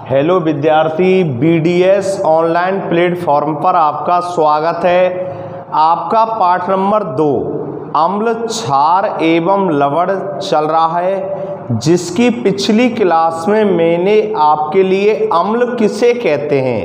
Hello विद्यार्थी, BDS online platform पर आपका स्वागत है। आपका पाठ नंबर 2 अम्ल, क्षार एवं लवण चल रहा है, जिसकी पिछली क्लास में मैंने आपके लिए अम्ल किसे कहते हैं,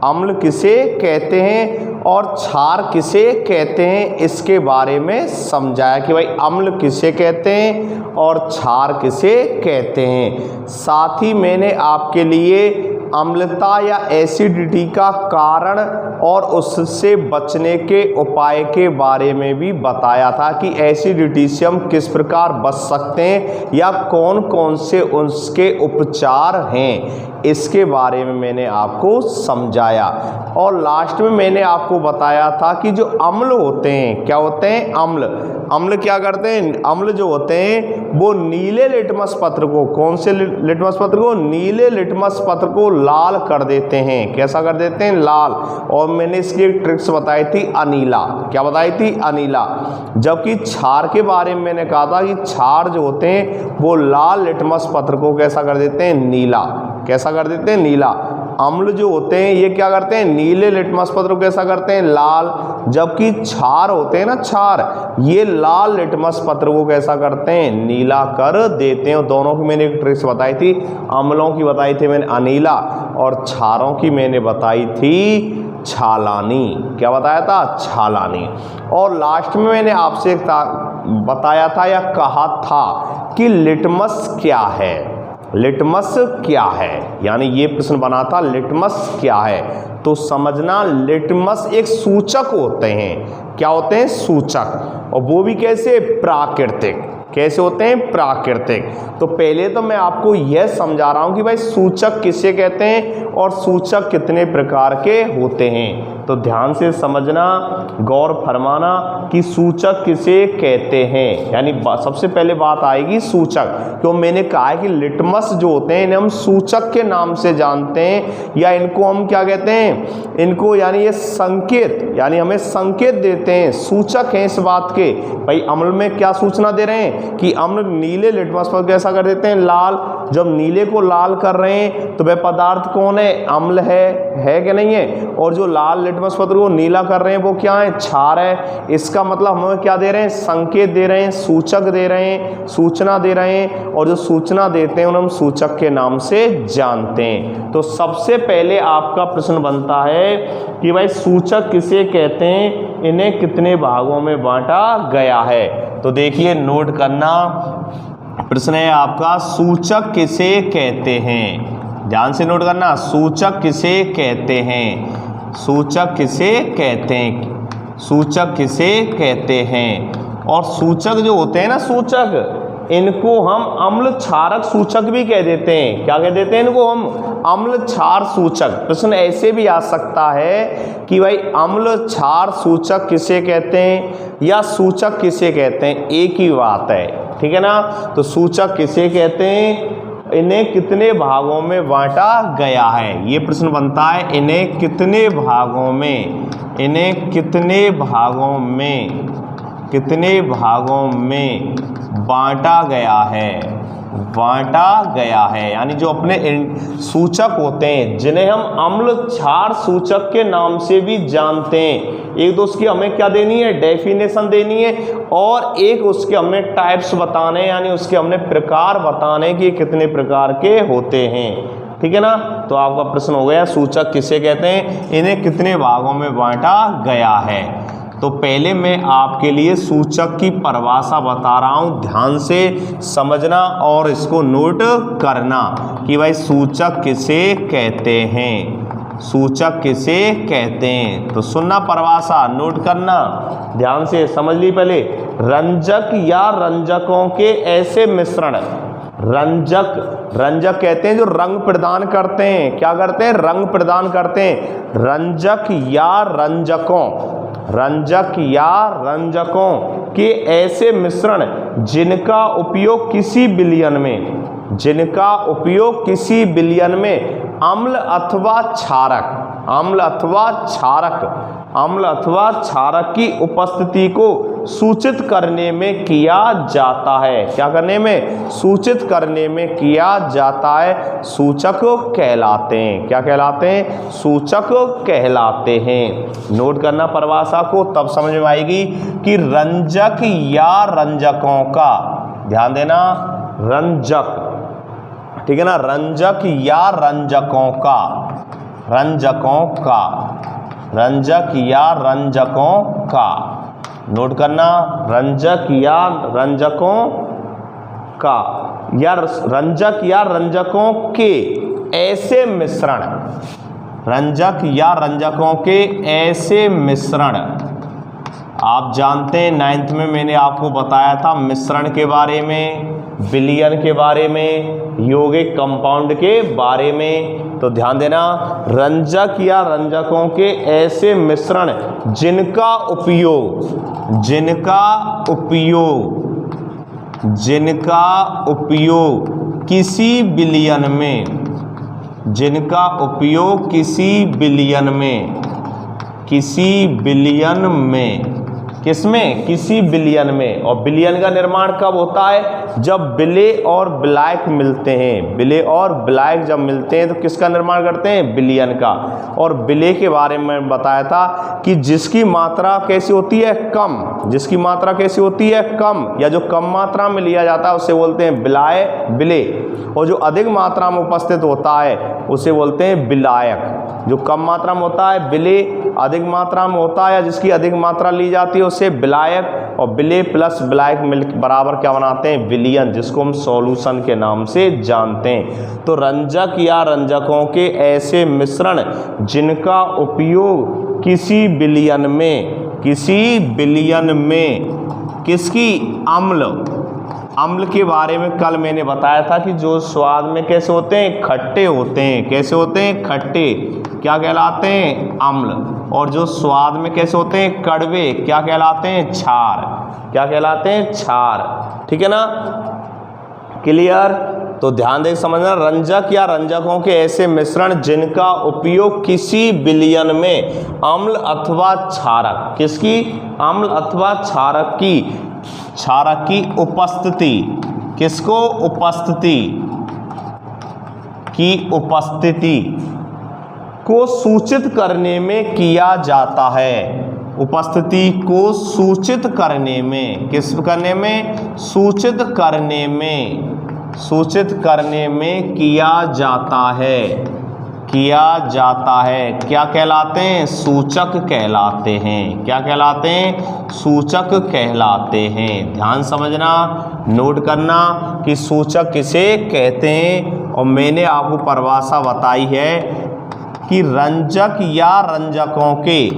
अम्ल किसे कहते हैं और क्षार किसे कहते हैं इसके बारे में समझाया कि भाई अम्ल किसे कहते हैं और क्षार किसे कहते हैं। साथ ही मैंने आपके लिए अम्लता या एसिडिटी का कारण और उससे बचने के उपाय के बारे में भी बताया था कि एसिडिटी से हम किस प्रकार बच सकते हैं या कौन कौन से उसके उपचार हैं, इसके बारे में मैंने आपको समझाया। और लास्ट में मैंने आपको बताया था कि जो अम्ल होते हैं, क्या होते हैं अम्ल, अम्ल क्या करते हैं, अम्ल जो होते हैं वो नीले लिटमस पत्र को, कौन से लिटमस पत्र को, नीले लिटमस पत्र को लाल कर देते हैं। कैसा कर देते हैं, लाल। और मैंने इसकी एक ट्रिक्स बताई थी, अनीला। क्या बताई थी, अनीला। जबकि क्षार के बारे में मैंने कहा था कि क्षार जो होते हैं वो लाल लिटमस पत्र को कैसा कर देते हैं, नीला। कैसा कर देते हैं, नीला। अम्ल जो होते हैं ये क्या करते हैं, नीले लिटमस पत्र को कैसा करते हैं, लाल। जबकि क्षार होते हैं ना, क्षार, ये लाल लिटमस पत्र को कैसा करते हैं, नीला कर देते हैं। और दोनों की मैंने एक ट्रिक्स बताई थी, अम्लों की बताई थी मैंने अनीला और क्षारों की मैंने बताई थी छालानी। क्या बताया था, छालानी। और लास्ट में मैंने आपसे बताया था या कहा था कि लिटमस क्या है, लिटमस क्या है, यानी ये प्रश्न बना था लिटमस क्या है। तो समझना, लिटमस एक सूचक होते हैं। क्या होते हैं, सूचक। और वो भी कैसे, प्राकृतिक। कैसे होते हैं, प्राकृतिक। तो पहले तो मैं आपको यह समझा रहा हूं कि भाई सूचक किसे कहते हैं और सूचक कितने प्रकार के होते हैं। तो ध्यान से समझना, गौर फरमाना कि सूचक किसे कहते हैं। यानी सबसे पहले बात आएगी सूचक। क्यों मैंने कहा है कि लिटमस जो होते हैं इन्हें हम सूचक के नाम से जानते हैं, या इनको हम क्या कहते हैं, इनको यानी ये संकेत, यानी हमें संकेत देते हैं, सूचक हैं इस बात के। भाई अम्ल में क्या सूचना दे रहे हैं कि अम्ल नीले लिटमस पर कैसा कर देते हैं, लाल। जब नीले को लाल कर रहे हैं तो वह पदार्थ कौन है, अम्ल है कि नहीं है। और जो लाल लिटमस पत्र को नीला कर रहे हैं वो क्या है, क्षार है। इसका मतलब हमें क्या दे रहे हैं, संकेत दे रहे हैं, सूचक दे रहे हैं, सूचना दे रहे हैं। और जो सूचना देते हैं उन्हें हम सूचक के नाम से जानते हैं। तो सबसे पहले आपका प्रश्न बनता है कि भाई सूचक किसे कहते हैं, इन्हें कितने भागों में बांटा गया है। तो देखिए, नोट करना, प्रश्न है आपका, सूचक किसे कहते हैं। ध्यान से नोट करना, सूचक किसे कहते हैं, सूचक किसे कहते हैं, सूचक किसे कहते हैं। और सूचक जो होते हैं ना, सूचक, इनको हम अम्ल क्षारक सूचक भी कह देते हैं। क्या कह देते हैं इनको हम, अम्ल क्षार सूचक। प्रश्न ऐसे भी आ सकता है कि भाई अम्ल क्षार सूचक किसे कहते हैं या सूचक किसे कहते हैं, एक ही बात है, ठीक है ना। तो सूचक किसे कहते हैं, इन्हें कितने भागों में बांटा गया है, ये प्रश्न बनता है। इन्हें कितने भागों में, इन्हें कितने भागों में, कितने भागों में बांटा गया है, बांटा गया है। यानी जो अपने सूचक होते हैं जिन्हें हम अम्ल क्षार सूचक के नाम से भी जानते हैं, एक तो उसकी हमें क्या देनी है, डेफिनेशन देनी है, और एक उसके हमने टाइप्स बताने, यानी उसके हमने प्रकार बताने कि कितने प्रकार के होते हैं, ठीक है ना। तो आपका प्रश्न हो गया, सूचक किसे कहते हैं, इन्हें कितने भागों में बांटा गया है। तो पहले मैं आपके लिए सूचक की परिभाषा बता रहा हूं, ध्यान से समझना और इसको नोट करना कि भाई सूचक किसे कहते हैं, सूचक किसे कहते हैं। तो सुनना परिभाषा, नोट करना, ध्यान से समझ ली। पहले, रंजक या रंजकों के ऐसे मिश्रण, रंजक, रंजक कहते हैं जो रंग प्रदान करते हैं। क्या करते हैं, रंग प्रदान करते हैं। रंजक या रंजकों, रंजक या रंजकों के ऐसे मिश्रण जिनका उपयोग किसी विलयन में, जिनका उपयोग किसी विलयन में अम्ल अथवा क्षारक, अम्ल अथवा क्षारक, अम्ल अथवा क्षारक की उपस्थिति को सूचित करने में किया जाता है। क्या करने में? सूचित करने में किया जाता है, सूचक कहलाते हैं। क्या कहलाते हैं? सूचक कहलाते हैं। नोट करना परिभाषा को, तब समझ में आएगी कि रंजक या रंजकों का, ध्यान देना, रंजक, ठीक है ना, रंजक या रंजकों का, रंजकों का, रंजक या रंजकों का, नोट करना, रंजक या रंजकों का, या रंजक या रंजकों के ऐसे मिश्रण, रंजक या रंजकों के ऐसे मिश्रण। आप जानते हैं 9th में मैंने आपको बताया था मिश्रण के बारे में, विलयन के बारे में, यौगिक कंपाउंड के बारे में। तो ध्यान देना, रंजक या रंजकों के ऐसे मिश्रण जिनका उपयोग, जिनका उपयोग, जिनका उपयोग किसी विलयन में, जिनका उपयोग किसी विलयन में, किसी विलयन में, किसमें? किसी विलयन में। और विलयन का निर्माण कब होता है? जब विलेय और विलायक मिलते हैं। विलेय और विलायक जब मिलते हैं तो किसका निर्माण करते हैं? विलयन का। और विलेय के बारे में बताया था कि जिसकी मात्रा कैसी होती है? कम। जिसकी मात्रा कैसी होती है? कम, या जो कम मात्रा में लिया जाता है उसे बोलते हैं विलाय, विलेय। और जो अधिक मात्रा में उपस्थित होता है उसे बोलते हैं विलायक। जो कम मात्रा में होता है विलेय, अधिक मात्रा में होता है या जिसकी अधिक मात्रा ली जाती है उसे विलायक। और विलेय प्लस विलायक मिल बराबर क्या बनाते हैं? विलयन, जिसको हम सॉल्यूशन के नाम से जानते हैं। तो रंजक या रंजकों के ऐसे मिश्रण जिनका उपयोग किसी विलयन में, किसी विलयन में, किसकी? अम्ल, अम्ल के बारे में कल मैंने बताया था कि जो स्वाद में कैसे होते हैं? खट्टे होते हैं। कैसे होते हैं? खट्टे। क्या कहलाते हैं? अम्ल। और जो स्वाद में कैसे होते हैं? कड़वे। क्या कहलाते हैं? क्षार। क्या कहलाते हैं? क्षार। ठीक है ना, क्लियर? तो ध्यान देकर समझना, रंजक या रंजकों के ऐसे मिश्रण जिनका उपयोग किसी विलयन में अम्ल अथवा क्षारक, किसकी? अम्ल अथवा क्षारक की, क्षारक की उपस्थिति, किसको? उपस्थिति की, उपस्थिति को सूचित करने में किया जाता है। उपस्थिति को सूचित करने में, किस करने में? सूचित करने में, सूचित करने में किया जाता है, किया जाता है। क्या कहलाते हैं? सूचक कहलाते हैं। क्या कहलाते हैं? सूचक कहलाते हैं। ध्यान समझना, नोट करना कि सूचक किसे कहते हैं। और मैंने आपको परिभाषा बताई है कि रंजक या रंजकों के,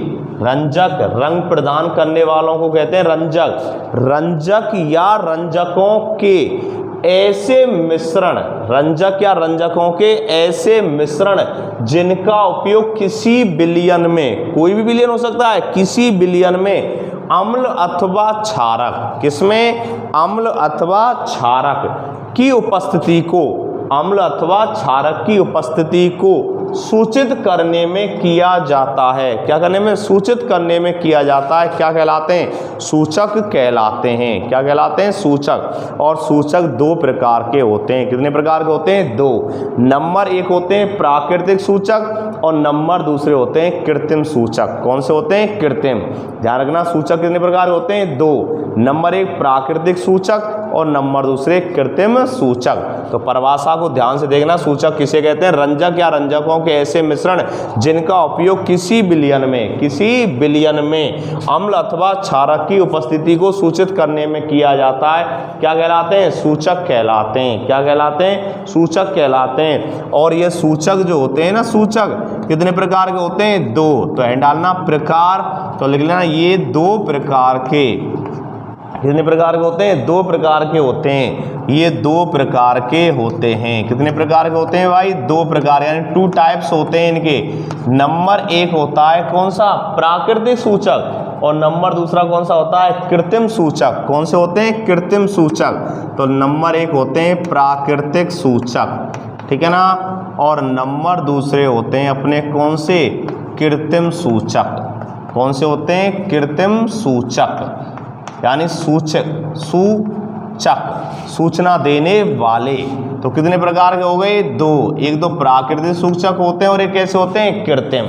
रंजक रंग प्रदान करने वालों को कहते हैं रंजक, रंजक या रंजकों के ऐसे मिश्रण, रंजक या रंजकों के ऐसे मिश्रण जिनका उपयोग किसी विलयन में, कोई भी विलयन हो सकता है, किसी विलयन में अम्ल अथवा क्षारक, किसमें? अम्ल अथवा क्षारक की उपस्थिति को, अम्ल अथवा क्षारक की उपस्थिति को सूचित करने में किया जाता है। क्या करने में? सूचित करने में किया जाता है। क्या कहलाते हैं? सूचक कहलाते हैं। क्या कहलाते हैं? सूचक। और सूचक दो प्रकार के होते हैं। कितने प्रकार के होते हैं? दो। नंबर एक होते हैं प्राकृतिक सूचक और नंबर दूसरे होते हैं कृत्रिम सूचक। कौन से होते हैं? कृत्रिम। ध्यान रखना, सूचक कितने प्रकार के होते हैं? दो। नंबर एक प्राकृतिक सूचक और नंबर दूसरे कृत्रिम सूचक। तो परिभाषा को ध्यान से देखना, सूचक किसे कहते हैं? रंजक या रंजकों के ऐसे मिश्रण जिनका उपयोग किसी विलयन में, किसी विलयन में अम्ल अथवा क्षारक की उपस्थिति को सूचित करने में किया जाता है। क्या कहलाते हैं? सूचक कहलाते हैं। क्या कहलाते हैं? सूचक कहलाते हैं। और ये सूचक जो होते हैं ना, सूचक कितने प्रकार के होते हैं? दो। तो एंड डालना प्रकार, तो लिख लेना ये दो प्रकार के, कितने प्रकार के होते हैं? दो प्रकार के होते हैं। ये दो प्रकार के होते हैं। कितने प्रकार के होते हैं भाई? दो प्रकार, यानी टू टाइप्स होते हैं इनके। नंबर एक होता है कौन सा? प्राकृतिक सूचक। और नंबर दूसरा कौन सा होता है? कृत्रिम सूचक। कौन से होते हैं? कृत्रिम सूचक। तो नंबर एक होते हैं प्राकृतिक सूचक, ठीक है ना, और नंबर दूसरे होते हैं अपने कौन से? कृत्रिम सूचक। कौन से होते हैं? कृत्रिम सूचक। यानी सूचक, सूचना देने वाले। तो कितने प्रकार के हो गए? 2। एक तो प्राकृतिक सूचक होते हैं और एक कैसे होते हैं? कृत्रिम।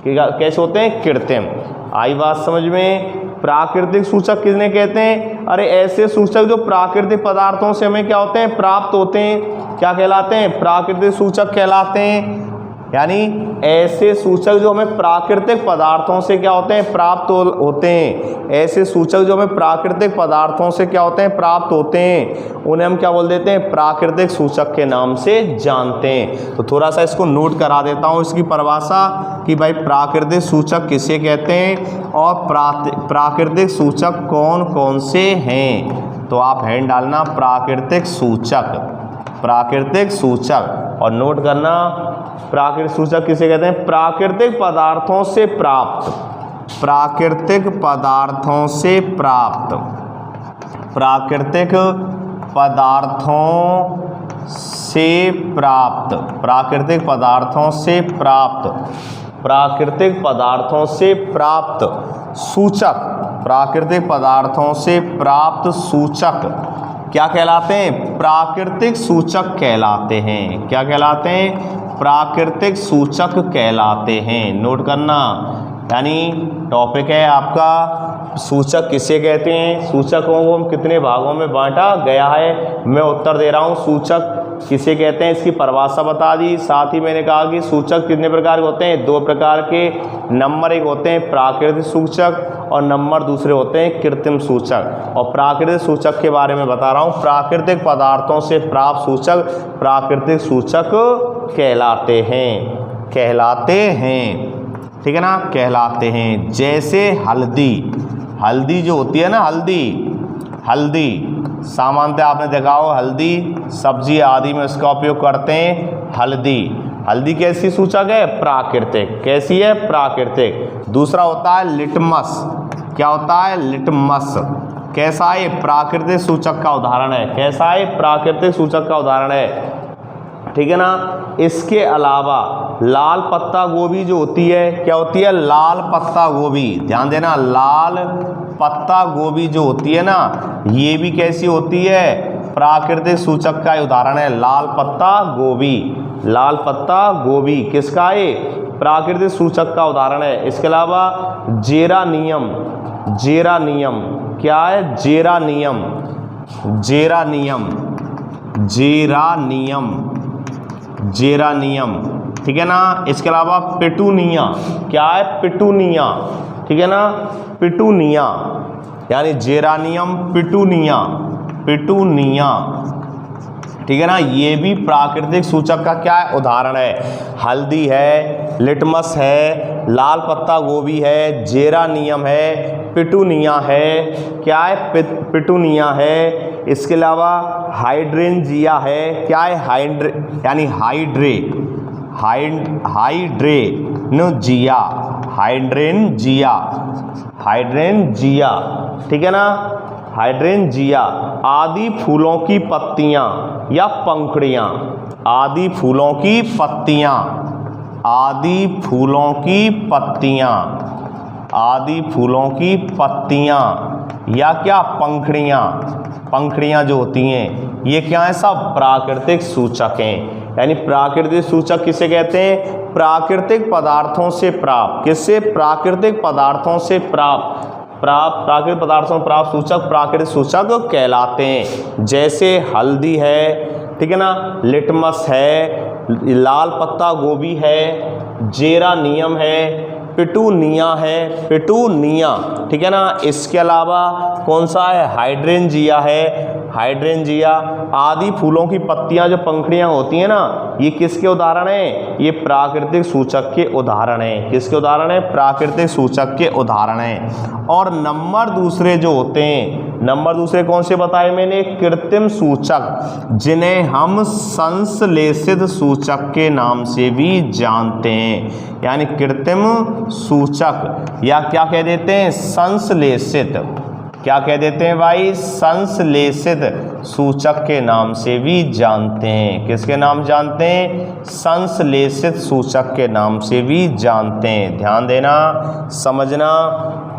कैसे होते हैं? कृत्रिम। आई बात समझ में? प्राकृतिक सूचक किसने कहते हैं? अरे ऐसे सूचक जो प्राकृतिक पदार्थों से हमें क्या होते हैं? प्राप्त होते हैं। क्या कहलाते हैं? प्राकृतिक सूचक कहलाते हैं। यानी ऐसे सूचक जो हमें प्राकृतिक पदार्थों से क्या होते हैं? प्राप्त होते हैं। ऐसे सूचक जो हमें प्राकृतिक पदार्थों से क्या होते हैं? प्राप्त होते हैं, उन्हें हम क्या बोल देते हैं? प्राकृतिक सूचक के नाम से जानते हैं। तो थोड़ा सा इसको नोट करा देता हूँ, इसकी परिभाषा कि भाई प्राकृतिक सूचक किसे कहते हैं और प्राकृतिक सूचक कौन कौन से हैं। तो आप हैंड डालना प्राकृतिक सूचक, प्राकृतिक सूचक, और नोट करना प्राकृतिक सूचक किसे कहते हैं? प्राकृतिक पदार्थों से प्राप्त, प्राकृतिक पदार्थों से प्राप्त, प्राकृतिक पदार्थों से प्राप्त, प्राकृतिक पदार्थों से प्राप्त, प्राकृतिक पदार्थों से प्राप्त सूचक, प्राकृतिक पदार्थों से प्राप्त सूचक क्या कहलाते हैं? प्राकृतिक सूचक कहलाते हैं। क्या कहलाते हैं? प्राकृतिक सूचक कहलाते हैं। नोट करना, यानी टॉपिक है आपका सूचक किसे कहते हैं, सूचकों को हम कितने भागों में बांटा गया है, मैं उत्तर दे रहा हूँ। सूचक किसे कहते हैं इसकी परिभाषा बता दी। साथ ही मैंने कहा कि सूचक कितने प्रकार के होते हैं? 2 प्रकार के। नंबर 1 होते हैं प्राकृतिक सूचक और नंबर दूसरे होते हैं कृत्रिम सूचक। और प्राकृतिक सूचक के बारे में बता रहा हूँ। प्राकृतिक पदार्थों से प्राप्त सूचक प्राकृतिक सूचक कहलाते हैं, कहलाते हैं। ठीक है ना, कहलाते हैं। जैसे हल्दी, हल्दी जो होती है ना, हल्दी, हल्दी सामान्यतः आपने देखा हो, हल्दी सब्जी आदि में इसका उपयोग करते हैं। हल्दी, हल्दी कैसी सूचक है? प्राकृतिक। कैसी है? प्राकृतिक। दूसरा होता है लिटमस। क्या होता है? लिटमस। कैसा है? प्राकृतिक सूचक का उदाहरण है। कैसा है? प्राकृतिक सूचक का उदाहरण है। ठीक है ना। इसके अलावा लाल पत्ता गोभी जो होती है, क्या होती है? लाल पत्ता गोभी, ध्यान देना, लाल पत्ता गोभी जो होती है ना, ये भी कैसी होती है? प्राकृतिक सूचक का उदाहरण है। लाल पत्ता गोभी, लाल पत्ता गोभी किसका है? प्राकृतिक सूचक का उदाहरण है। इसके अलावा जेरानियम, जेरानियम क्या है? Geranium, geranium, geranium, geranium. ठीक है ना। इसके अलावा पिटूनिया, क्या है? पिटूनिया। ठीक है ना, पिटूनिया, यानी जेरानियम, पिटूनिया, पिटूनिया। ठीक है ना, ये भी प्राकृतिक सूचक का क्या है? उदाहरण है। हल्दी है, लिटमस है, लाल पत्ता गोभी है, जेरानियम है, पिटूनिया है। क्या है? पिटूनिया है। इसके अलावा हाइड्रेंजिया है। क्या है? हाइड्रे, यानी हाइड्रे, हाइड्रेनजिया, हाइड्रेंजिया, हाइड्रेंजिया। ठीक है ना, हाइड्रेंजिया। आदि फूलों की पत्तियां या पंखुड़ियां, आदि फूलों की पत्तियां, आदि फूलों की पत्तियां, आदि फूलों की पत्तियां या क्या? पंखुड़ियां, पंखुड़ियां जो होती हैं, ये क्या है? सब प्राकृतिक सूचक हैं। यानी प्राकृतिक सूचक किसे कहते हैं? प्राकृतिक पदार्थों से प्राप्त। किससे? प्राकृतिक पदार्थों से प्राप्त, प्राकृतिक पदार्थों से प्राप्त सूचक प्राकृतिक सूचक कहलाते हैं। जैसे हल्दी है, ठीक है ना, लिटमस है, लाल पत्ता गोभी है, जेरानियम है, पिटूनिया है, पिटूनिया। ठीक है ना। इसके अलावा कौन सा है? हाइड्रेंजिया है, हाइड्रेंजिया। आदि फूलों की पत्तियां जो पंखुड़ियां होती हैं ना, ये किसके उदाहरण हैं? ये प्राकृतिक सूचक के उदाहरण हैं। किसके उदाहरण हैं? प्राकृतिक सूचक के उदाहरण हैं। और नंबर दूसरे जो होते हैं, नंबर दूसरे कौन से बताए मैंने? कृत्रिम सूचक, जिन्हें हम संश्लेषित सूचक के नाम से भी जानते हैं। यानी कृत्रिम सूचक या क्या कह देते हैं? संश्लेषित। क्या कह देते हैं भाई? संश्लेषित सूचक के नाम से भी जानते हैं। किसके नाम जानते हैं? संश्लेषित सूचक के नाम से भी जानते हैं। ध्यान देना, समझना।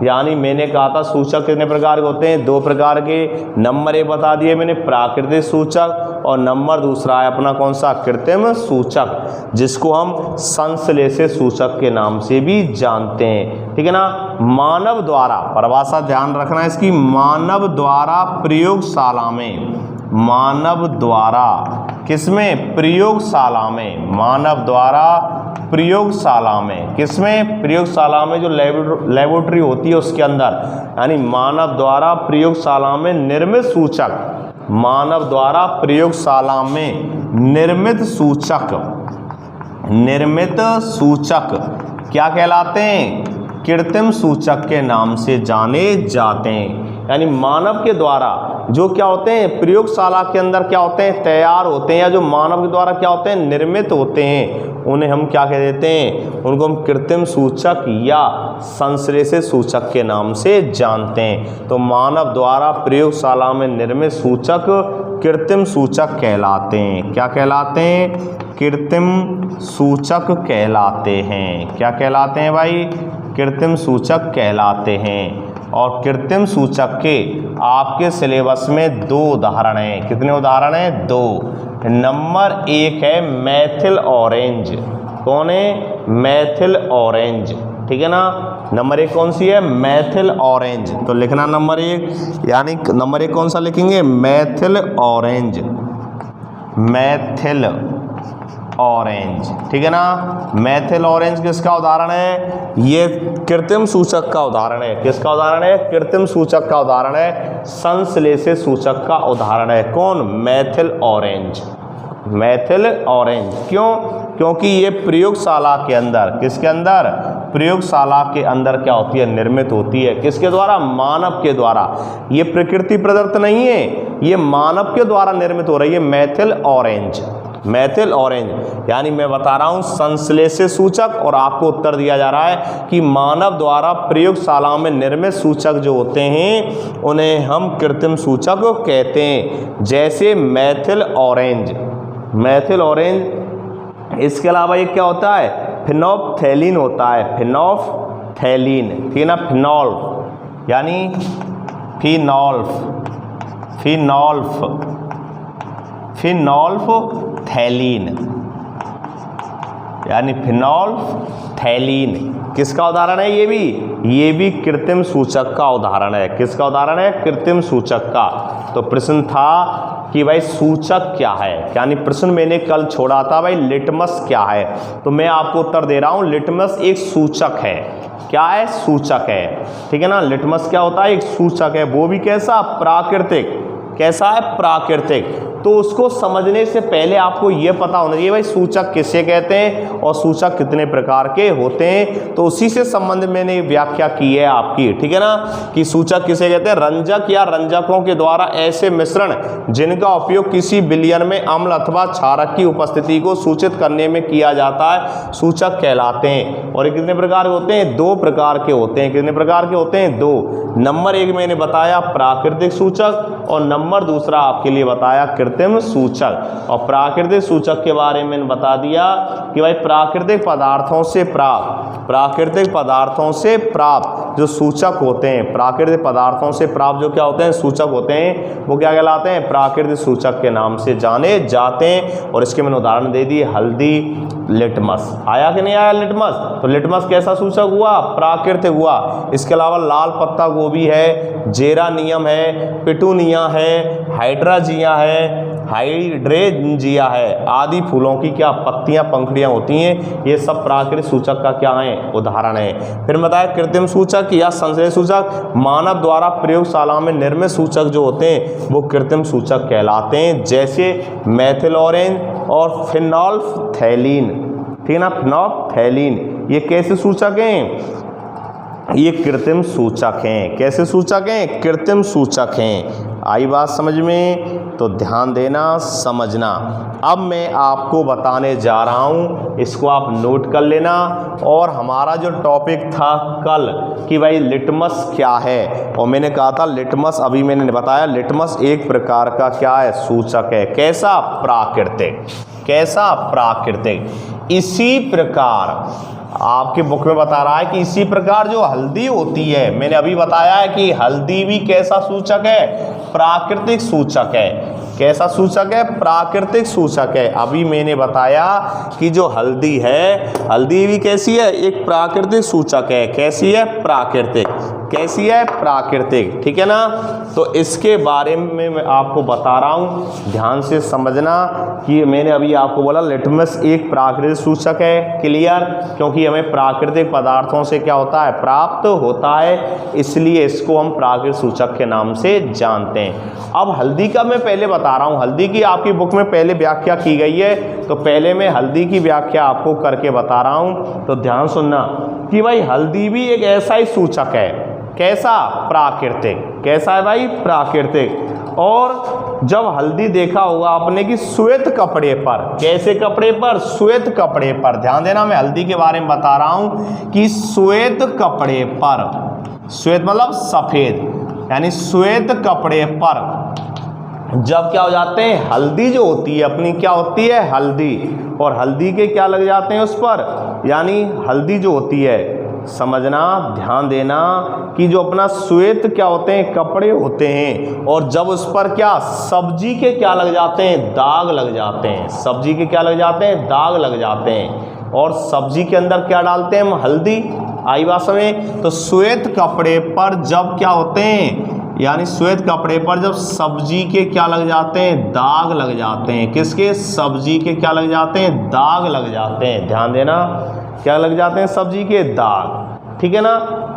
यानी मैंने कहा था सूचक कितने प्रकार के होते हैं, 2 प्रकार के। नंबर 1 बता दिए मैंने प्राकृतिक सूचक, और नंबर दूसरा है अपना कौन सा, कृत्रिम सूचक, जिसको हम संश्लेषित सूचक के नाम से भी जानते हैं। ठीक है ना। मानव द्वारा, परिभाषा ध्यान रखना इसकी, मानव द्वारा प्रयोगशाला में, मानव द्वारा किसमें, प्रयोगशाला में, मानव द्वारा प्रयोगशाला में, किसमें, प्रयोगशाला में, जो लेबोरेटरी होती है उसके अंदर, यानी मानव द्वारा प्रयोगशाला में निर्मित सूचक, मानव द्वारा प्रयोगशाला में निर्मित सूचक, निर्मित सूचक क्या कहलाते हैं, कृत्रिम सूचक के नाम से जाने जाते हैं। यानी मानव के द्वारा जो क्या होते हैं, प्रयोगशाला के अंदर क्या होते हैं, तैयार होते हैं, या जो मानव के द्वारा क्या होते हैं, निर्मित होते हैं, उन्हें हम क्या कह देते हैं, उनको हम कृत्रिम सूचक या संश्लेषित सूचक के नाम से जानते हैं। तो मानव द्वारा प्रयोगशाला में निर्मित सूचक कृत्रिम सूचक कहलाते हैं। क्या कहलाते हैं, कृत्रिम सूचक कहलाते हैं। क्या कहलाते हैं भाई, कृत्रिम सूचक कहलाते हैं। और कृत्रिम सूचक के आपके सिलेबस में 2 उदाहरण हैं। कितने उदाहरण हैं, 2। नंबर 1 है मेथिल ऑरेंज। कौन है, मेथिल ऑरेंज। ठीक है ना। नंबर 1 कौन सी है, मेथिल ऑरेंज। तो लिखना नंबर 1, यानी नंबर 1 कौन सा लिखेंगे, मेथिल ऑरेंज, मेथिल ऑरेंज। ठीक है ना। मेथिल ऑरेंज किसका उदाहरण है, ये कृत्रिम सूचक का उदाहरण है। किसका उदाहरण है, कृत्रिम सूचक का उदाहरण है, संश्लेषित सूचक का उदाहरण है। कौन, मेथिल ऑरेंज, मेथिल ऑरेंज। क्यों, क्योंकि ये प्रयोगशाला के अंदर, किसके अंदर, प्रयोगशाला के अंदर क्या होती है, निर्मित होती है। किसके द्वारा, मानव के द्वारा। ये प्रकृति प्रदत्त नहीं है, ये मानव के द्वारा निर्मित हो रही है मेथिल ऑरेंज, मेथिल ऑरेंज। यानी मैं बता रहा हूं संश्लेषित सूचक, और आपको उत्तर दिया जा रहा है कि मानव द्वारा प्रयोगशाला में निर्मित सूचक जो होते हैं उन्हें हम कृत्रिम सूचक कहते हैं। जैसे मेथिल ऑरेंज, मेथिल ऑरेंज। इसके अलावा ये क्या होता है, फिनोल्फथैलीन होता है, फिनोल्फथैलीन। ठीक है ना। फिनोल यानी फिनोल्फ, फिनोल्फ, फिनोल्फथैलीन, यानी फिनोल्फथैलीन किसका उदाहरण है, ये भी कृत्रिम सूचक का उदाहरण है। किसका उदाहरण है, कृत्रिम सूचक का। तो प्रश्न था कि भाई सूचक क्या है, यानी प्रश्न मैंने कल छोड़ा था भाई लिटमस क्या है, तो मैं आपको उत्तर दे रहा हूं, लिटमस एक सूचक है। क्या है, सूचक है। ठीक है ना। लिटमस क्या होता है, एक सूचक है, वो भी कैसा, प्राकृतिक। कैसा है, प्राकृतिक। तो उसको समझने से पहले आपको यह पता होना चाहिए भाई सूचक किसे कहते हैं और सूचक कितने प्रकार के होते हैं। तो उसी से संबंध मैंने व्याख्या की है आपकी। ठीक है ना, कि सूचक किसे कहते हैं, रंजक या रंजकों के द्वारा ऐसे मिश्रण जिनका उपयोग किसी विलयन में अम्ल अथवा क्षारक की उपस्थिति को सूचित करने में किया जाता है, सूचक कहलाते हैं। और ये कितने प्रकार के होते हैं, 2 प्रकार के होते हैं। कितने प्रकार के होते हैं, 2। नंबर 1 मैंने बताया प्राकृतिक सूचक, और नंबर दूसरा आपके लिए बताया कृत्रिम सूचक। और प्राकृतिक सूचक के बारे में बता दिया कि भाई प्राकृतिक पदार्थों से प्राप्त, प्राकृतिक पदार्थों से प्राप्त जो सूचक होते हैं, प्राकृतिक पदार्थों से प्राप्त जो क्या होते हैं, सूचक होते हैं, वो क्या कहलाते हैं, प्राकृतिक सूचक के नाम से जाने जाते हैं। और इसके मैंने उदाहरण दे दिए, हल्दी, लिटमस। आया कि नहीं आया लिटमस, तो लिटमस कैसा सूचक हुआ, प्राकृतिक हुआ। इसके अलावा लाल पत्ता गोभी है, जेरानियम है, पिटूनिया है, हाइड्राजिया है, हाइड्रेंजिया है, आदि फूलों की क्या पत्तियां, पंखुड़ियां होती हैं। ये सब प्राकृतिक सूचक का क्या है, उदाहरण है। फिर बताया कृत्रिम सूचक या संश्लेषित सूचक, मानव द्वारा प्रयोगशाला में निर्मित सूचक जो होते हैं वो कृत्रिम सूचक कहलाते हैं। जैसे मेथिल ऑरेंज और फिनोल्फथैलीन। ठीक है ना, फिनोल्फथैलीन ये कैसे सूचक हैं, ये कृत्रिम सूचक हैं। कैसे सूचक हैं, कृत्रिम सूचक हैं। आई बात समझ में, तो ध्यान देना, समझना। अब मैं आपको बताने जा रहा हूं, इसको आप नोट कर लेना। और हमारा जो टॉपिक था कल कि भाई लिटमस क्या है, और मैंने कहा था लिटमस, अभी मैंने बताया लिटमस एक प्रकार का क्या है, सूचक है। कैसा, प्राकृतिक। कैसा, प्राकृतिक। इसी प्रकार आपके बुक में बता रहा है कि इसी प्रकार जो हल्दी होती है, मैंने अभी बताया है कि हल्दी भी कैसा सूचक है, प्राकृतिक सूचक है। कैसा सूचक है, प्राकृतिक सूचक है। अभी मैंने बताया कि जो हल्दी है, हल्दी भी कैसी है, एक प्राकृतिक सूचक है। कैसी है, प्राकृतिक। कैसी है, प्राकृतिक, ठीक है ना। तो इसके बारे में मैं आपको बता रहा हूँ, ध्यान से समझना कि मैंने अभी आपको बोला लिटमस एक प्राकृतिक सूचक है, क्लियर, क्योंकि हमें प्राकृतिक पदार्थों से क्या होता है, प्राप्त होता है, इसलिए इसको हम प्राकृतिक सूचक के नाम से जानते हैं। अब हल्दी का मैं पहले बता रहा हूँ, हल्दी की आपकी बुक में पहले व्याख्या की गई है, तो पहले मैं हल्दी की व्याख्या आपको करके बता रहा हूँ। तो ध्यान सुनना कि भाई हल्दी भी एक ऐसा ही सूचक है। कैसा, प्राकृतिक। कैसा है भाई, प्राकृतिक। और जब हल्दी देखा होगा आपने कि श्वेत कपड़े पर, कैसे कपड़े पर, श्वेत कपड़े पर, ध्यान देना मैं हल्दी के बारे में बता रहा हूं कि श्वेत कपड़े पर, श्वेत मतलब सफेद, यानी श्वेत कपड़े पर जब क्या हो जाते हैं, हल्दी जो होती है अपनी, क्या होती है, हल्दी, और हल्दी के क्या लग जाते हैं उस पर, यानी हल्दी जो होती है, समझना, ध्यान देना कि जो अपना श्वेत क्या होते हैं, कपड़े होते हैं, और जब उस पर क्या सब्जी के क्या लग जाते हैं, दाग लग जाते हैं। सब्जी के क्या लग जाते हैं, दाग लग जाते हैं। और सब्जी के अंदर क्या डालते हैं हम, हल्दी। आई बात में। तो श्वेत कपड़े पर जब क्या होते हैं, यानी श्वेत कपड़े पर जब सब्जी के क्या लग जाते हैं, दाग लग जाते हैं। किसके, सब्जी के क्या लग जाते हैं, दाग लग जाते हैं। ध्यान देना, क्या लग जाते हैं, सब्जी के दाग, ठीक है ना।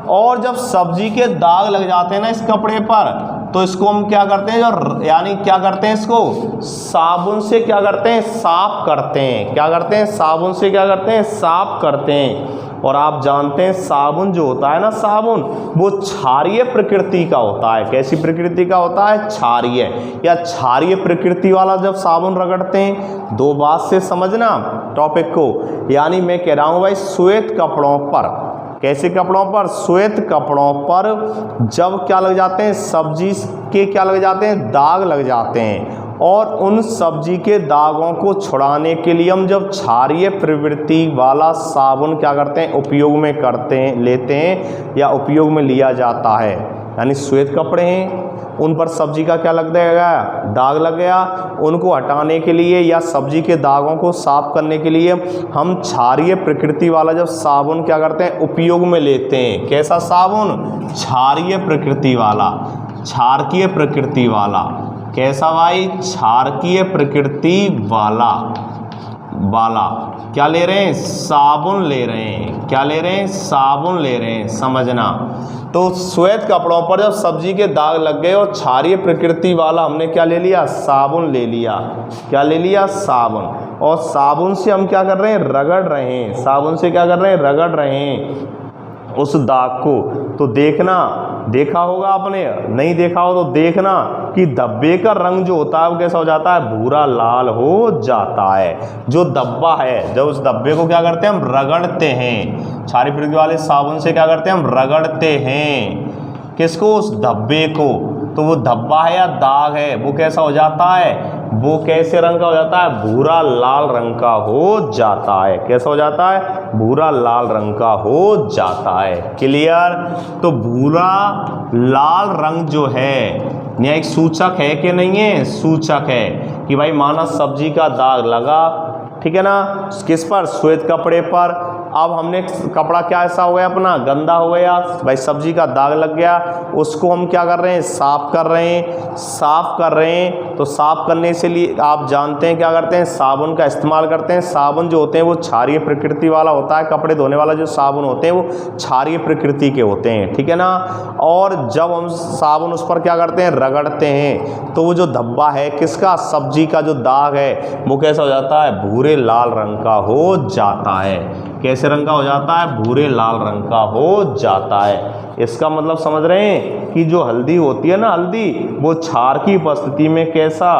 और जब सब्जी के दाग लग जाते हैं ना इस कपड़े पर, तो इसको हम क्या करते हैं, जो यानी क्या करते हैं, इसको साबुन से क्या करते हैं, साफ करते हैं। क्या करते हैं, साबुन से क्या करते हैं, साफ करते हैं। और आप जानते हैं साबुन जो होता है ना, साबुन वो क्षारीय प्रकृति का होता है। कैसी प्रकृति का होता है, क्षारीय, या क्षारीय प्रकृति वाला जब साबुन रगड़ते हैं, दो बात से समझना टॉपिक को, यानी मैं कह रहा हूँ भाई श्वेत कपड़ों पर, कैसे कपड़ों पर, श्वेत कपड़ों पर जब क्या लग जाते हैं, सब्जी के क्या लग जाते हैं, दाग लग जाते हैं, और उन सब्जी के दागों को छुड़ाने के लिए हम जब क्षारीय प्रवृत्ति वाला साबुन क्या करते हैं, उपयोग में करते हैं, लेते हैं, या उपयोग में लिया जाता है। यानी श्वेत कपड़े हैं, उन पर सब्जी का क्या लग गया, दाग लग गया, उनको हटाने के लिए या सब्जी के दागों को साफ करने के लिए हम क्षारीय प्रकृति वाला जब साबुन क्या करते हैं, उपयोग में लेते हैं। कैसा साबुन, क्षारीय प्रकृति वाला, क्षारकीय प्रकृति वाला। कैसा भाई, क्षारकीय प्रकृति वाला, क्या ले रहे हैं, साबुन ले रहे हैं। क्या ले रहे हैं, साबुन ले रहे हैं, समझना। तो श्वेत कपड़ों पर जब सब्जी के दाग लग गए और क्षारीय प्रकृति वाला हमने क्या ले लिया, साबुन ले लिया। क्या ले लिया, साबुन। और साबुन से हम क्या कर रहे हैं, रगड़ रहे हैं। साबुन से क्या कर रहे हैं, रगड़ रहे हैं उस दाग को। तो देखना, देखा होगा आपने, नहीं देखा हो तो देखना कि धब्बे का रंग जो होता है वो कैसा हो जाता है, भूरा लाल हो जाता है। जो धब्बा है, जब उस धब्बे को क्या करते हैं, हम रगड़ते हैं। क्षारीय प्रकृति वाले साबुन से क्या करते हैं, हम रगड़ते हैं। किसको, उस धब्बे को। तो वो धब्बा है या दाग है, वो कैसा हो जाता है, वो कैसे रंग का हो जाता है, भूरा लाल रंग का हो जाता है। कैसा हो जाता है, भूरा लाल रंग का हो जाता है। क्लियर। तो भूरा लाल रंग जो है यह एक सूचक है कि नहीं है, सूचक है कि भाई माना सब्जी का दाग लगा, ठीक है ना, किस पर, श्वेत कपड़े पर। अब हमने कपड़ा क्या ऐसा हो गया, अपना गंदा हो गया भाई, सब्जी का दाग लग गया, उसको हम क्या कर रहे हैं, साफ कर रहे हैं, साफ कर रहे हैं। तो साफ करने से लिए आप जानते हैं क्या करते हैं, साबुन का इस्तेमाल करते हैं। साबुन जो होते हैं वो क्षारीय प्रकृति वाला होता है, कपड़े धोने वाला जो साबुन होते हैं वो क्षारीय प्रकृति के होते हैं, ठीक है ना। और जब हम साबुन उस पर क्या करते हैं, रगड़ते हैं, तो वो जो धब्बा है किसका, सब्जी का जो दाग है वो कैसा हो जाता है, भूरे लाल रंग का हो जाता है। कैसे रंग का हो जाता है, भूरे लाल रंग का हो जाता है। इसका मतलब समझ रहे हैं कि जो हल्दी होती है ना, हल्दी वो क्षार की उपस्थिति में कैसा,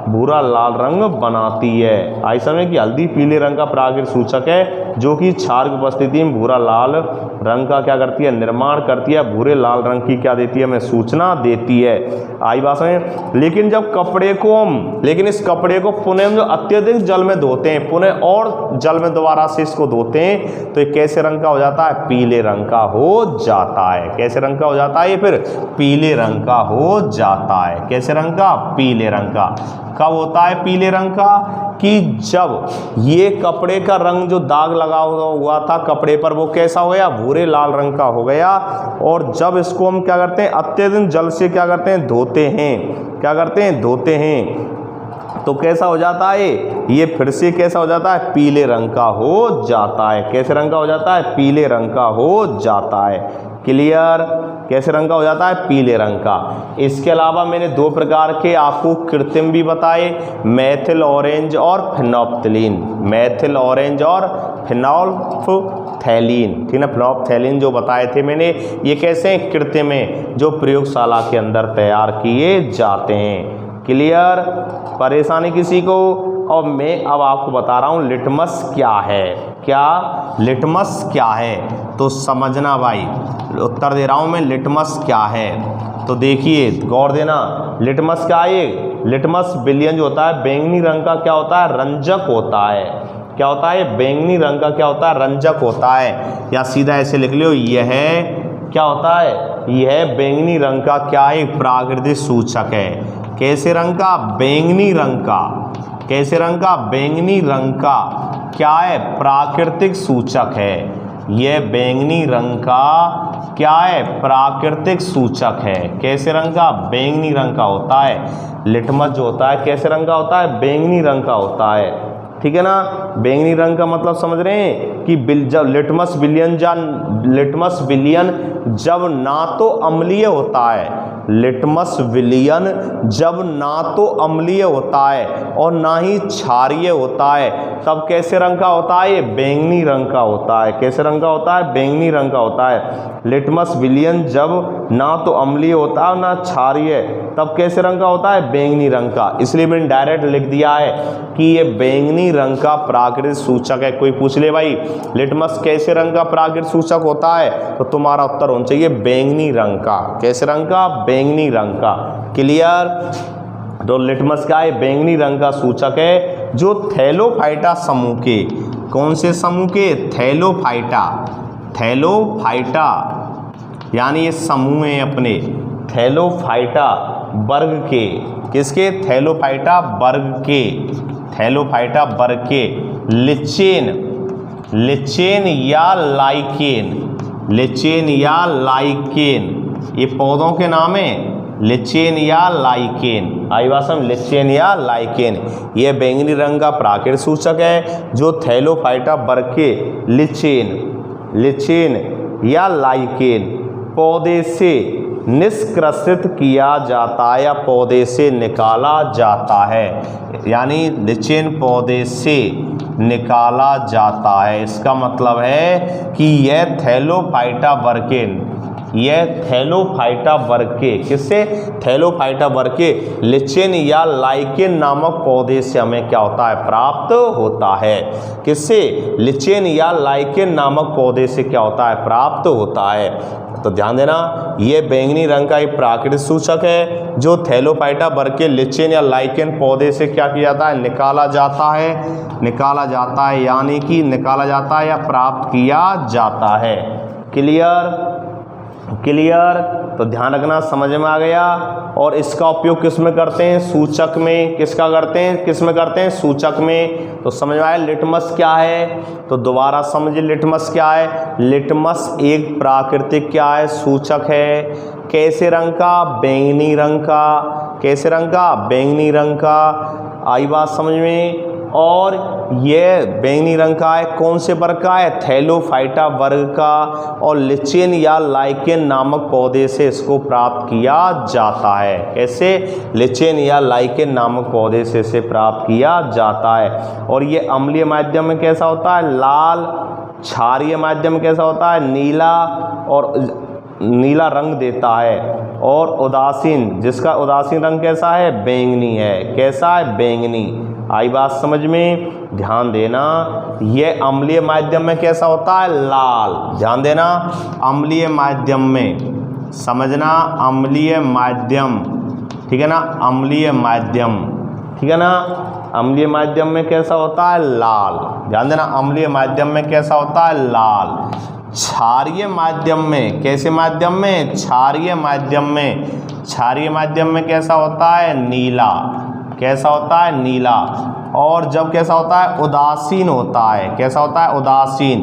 भूरा लाल रंग बनाती है। आई समझ कि हल्दी पीले रंग का प्राकृतिक सूचक है, जो कि क्षार की उपस्थिति में भूरा लाल रंग का क्या करती है, निर्माण करती है, भूरे लाल रंग की क्या देती है, हमें सूचना देती है। आई बात में। लेकिन जब कपड़े को हम, लेकिन इस कपड़े को पुनः जो अत्यधिक जल में धोते हैं, पुनः और जल में दोबारा से इसको धोते हैं, तो ये कैसे रंग का हो जाता है, पीले रंग का हो जाता है। कैसे रंग का हो जाता है, ये फिर पीले रंग का हो जाता है। कैसे रंग का, पीले रंग का। कब होता है पीले रंग का, कि जब ये कपड़े का रंग जो दाग लगा हुआ था कपड़े पर, वो कैसा हो गया, भूरे लाल रंग का हो गया। और जब इसको हम क्या करते हैं, अत्यधिक जल से क्या करते हैं, धोते हैं। क्या करते हैं, धोते हैं, तो कैसा हो जाता है, ये फिर से कैसा हो जाता है, पीले रंग का हो जाता है। कैसे रंग का हो जाता है, पीले रंग का हो जाता है। क्लियर। कैसे रंग का हो जाता है, पीले रंग का। इसके अलावा मैंने दो प्रकार के आपको कृत्रिम भी बताए, मैथिल ऑरेंज और फिनोप्थलीन। मैथिल ऑरेंज और फिनोल्फथैलीन, ठीक है, फिनोप्थैलीन जो बताए थे मैंने, ये कैसे हैं, कृत्रिम हैं, जो प्रयोगशाला के अंदर तैयार किए जाते हैं। क्लियर। परेशानी किसी को। और मैं अब आपको बता रहा हूँ लिटमस क्या है। क्या, लिटमस क्या है, तो समझना भाई, उत्तर दे रहा हूँ मैं, लिटमस क्या है। तो देखिए गौर देना, लिटमस क्या है, लिटमस विलयन जो होता है बैंगनी रंग का क्या होता है, रंजक होता है। क्या होता है, बैंगनी रंग का क्या होता है, रंजक होता है। या सीधा ऐसे लिख लो, यह क्या होता है, यह बैंगनी रंग का क्या है, प्राकृतिक सूचक है। कैसे रंग का, बैंगनी रंग का। कैसे रंग का, बैंगनी रंग का क्या है, प्राकृतिक सूचक है। यह बैंगनी रंग का क्या है, प्राकृतिक सूचक है। कैसे रंग का, बैंगनी रंग का होता है। लिटमस जो होता है कैसे रंग का होता है, बैंगनी रंग का होता है। ठीक है ना। बैंगनी रंग का मतलब समझ रहे हैं कि जब लिटमस विलियन जब ना तो अम्लीय होता है, लिटमस विलियन जब ना तो अम्लीय होता है और ना ही क्षारीय होता है, तब कैसे रंग का होता है, ये बैंगनी रंग का होता है। कैसे रंग का होता है, बैंगनी रंग का होता है। लिटमस विलियन जब ना तो अम्लीय होता है ना क्षारीय, तब कैसे रंग का होता है, बैंगनी रंग का। इसलिए मैंने डायरेक्ट लिख दिया है कि ये बैंगनी रंग का प्राकृतिक सूचक है। कोई पूछ ले भाई लिटमस कैसे रंग का प्राकृतिक सूचक होता है, तो तुम्हारा उत्तर होना चाहिए बैंगनी रंग का। कैसे रंग का, बैंगनी रंग का। क्लियर। तो लिटमस क्या है, बैंगनी रंग का सूचक है, जो थैलोफाइटा समूह के, कौन से समूह के, थैलोफाइटा। थैलोफाइटा यानी ये समूह है अपने थैलोफाइटा वर्ग के। किसके, थैलोफाइटा वर्ग के। थैलोफाइटा वर्ग के लिचेन, लिचेन या लाइकेन, लिचेन या लाइकेन, ये पौधों के नाम है, लिचेन या लाइकेन। आई बात समझ, लिचेन या लाइकेन, ये बैंगनी रंग का प्राकृतिक सूचक है, जो थैलोफाइटा वर्ग के लिचेन, लिचेन या लाइकेन पौधे से निष्कृषित किया जाता है या पौधे से निकाला जाता है। यानी लिचेन पौधे से निकाला जाता है। इसका मतलब है कि यह थैलोफाइटा वर्ग के, यह थैलोफाइटा वर्ग के, किससे, थैलोफाइटा वर्ग के लिचेन या लाइकेन नामक पौधे से हमें क्या होता है, प्राप्त होता है। किससे, लिचेन या लाइकेन नामक पौधे से क्या होता है, प्राप्त होता है। तो ध्यान देना, ये बैंगनी रंग का एक प्राकृतिक सूचक है, जो थैलोफाइटा वर्ग के लिचेन या लाइकेन पौधे से क्या किया जाता है, निकाला जाता है। निकाला जाता है यानी कि निकाला जाता है या प्राप्त किया जाता है। क्लियर। क्लियर। तो ध्यान रखना, समझ में आ गया। और इसका उपयोग किस में करते हैं, सूचक में। किसका करते हैं, किस में करते हैं, सूचक में। तो समझ में आया लिटमस क्या है। तो दोबारा समझिए लिटमस क्या है। लिटमस एक प्राकृतिक क्या है, सूचक है। कैसे रंग का, बैंगनी रंग का। कैसे रंग का, बैंगनी रंग का। आई बात समझ में। और यह बैंगनी रंग का है, कौन से वर्ग का है, थैलोफाइटा वर्ग का। और लिचेन या लाइकेन नामक पौधे से इसको प्राप्त किया जाता है। कैसे, लिचेन या लाइकेन नामक पौधे से इसे प्राप्त किया जाता है। और ये अम्लीय माध्यम में कैसा होता है, लाल। क्षारीय माध्यम में कैसा होता है, नीला, और नीला रंग देता है। और उदासीन, जिसका उदासीन रंग कैसा है, बैंगनी है। कैसा है, बैंगनी। आई बात समझ में? ध्यान देना, ये अम्लीय माध्यम में कैसा होता है? लाल। ध्यान देना, अम्लीय माध्यम में, समझना, अम्लीय माध्यम, ठीक है ना, अम्लीय माध्यम, ठीक है ना, अम्लीय माध्यम में कैसा होता है? लाल। ध्यान देना, अम्लीय माध्यम में कैसा होता है? लाल। क्षारीय माध्यम में, कैसे माध्यम में? क्षारीय माध्यम में, क्षारीय माध्यम में कैसा होता है? नीला। कैसा होता है? नीला। और जब कैसा होता है? उदासीन होता है। कैसा होता है? उदासीन,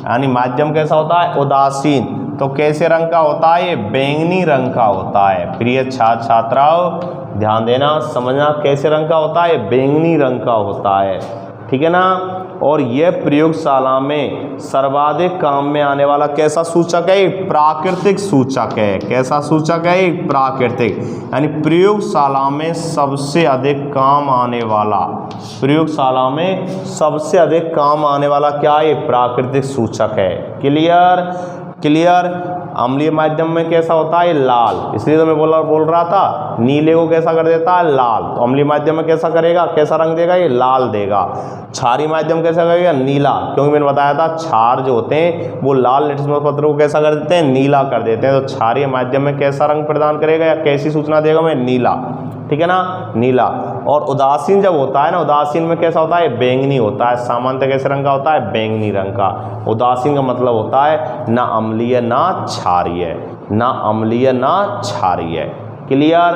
यानी माध्यम कैसा होता है? उदासीन, तो कैसे रंग का होता है? ये बैंगनी रंग का होता है। प्रिय छात्र छात्राओं, ध्यान देना, समझना, कैसे रंग का होता है? बैंगनी रंग का होता है, ठीक है ना। और यह प्रयोगशाला में सर्वाधिक काम में आने वाला कैसा सूचक है? प्राकृतिक सूचक है। कैसा सूचक है? प्राकृतिक, यानी प्रयोगशाला में सबसे अधिक काम आने वाला, प्रयोगशाला में सबसे अधिक काम आने वाला क्या है? प्राकृतिक सूचक है। क्लियर? क्लियर? अम्लीय माध्यम में कैसा होता है? लाल, इसलिए तो मैं बोल रहा था नीले को कैसा कर देता है? लाल। तो अम्लीय माध्यम में कैसा करेगा? कैसा रंग देगा? ये लाल देगा। क्षारीय माध्यम कैसा करेगा? नीला, क्योंकि मैंने बताया था क्षार जो होते हैं वो लाल लिटमस पत्र को कैसा कर देते हैं? नीला कर देते हैं। तो क्षारीय माध्यम में कैसा रंग प्रदान करेगा या कैसी सूचना देगा? मैं नीला, ठीक है ना, नीला। और उदासीन जब होता है ना, उदासीन में कैसा होता है? बैंगनी होता है। सामान्यतः कैसे रंग का होता है? बैंगनी रंग का। उदासीन का मतलब होता है ना अम्लीय ना क्षारीय, ना अम्लीय ना क्षारीय। क्लियर?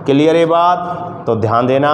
क्लियर ये बात? तो ध्यान देना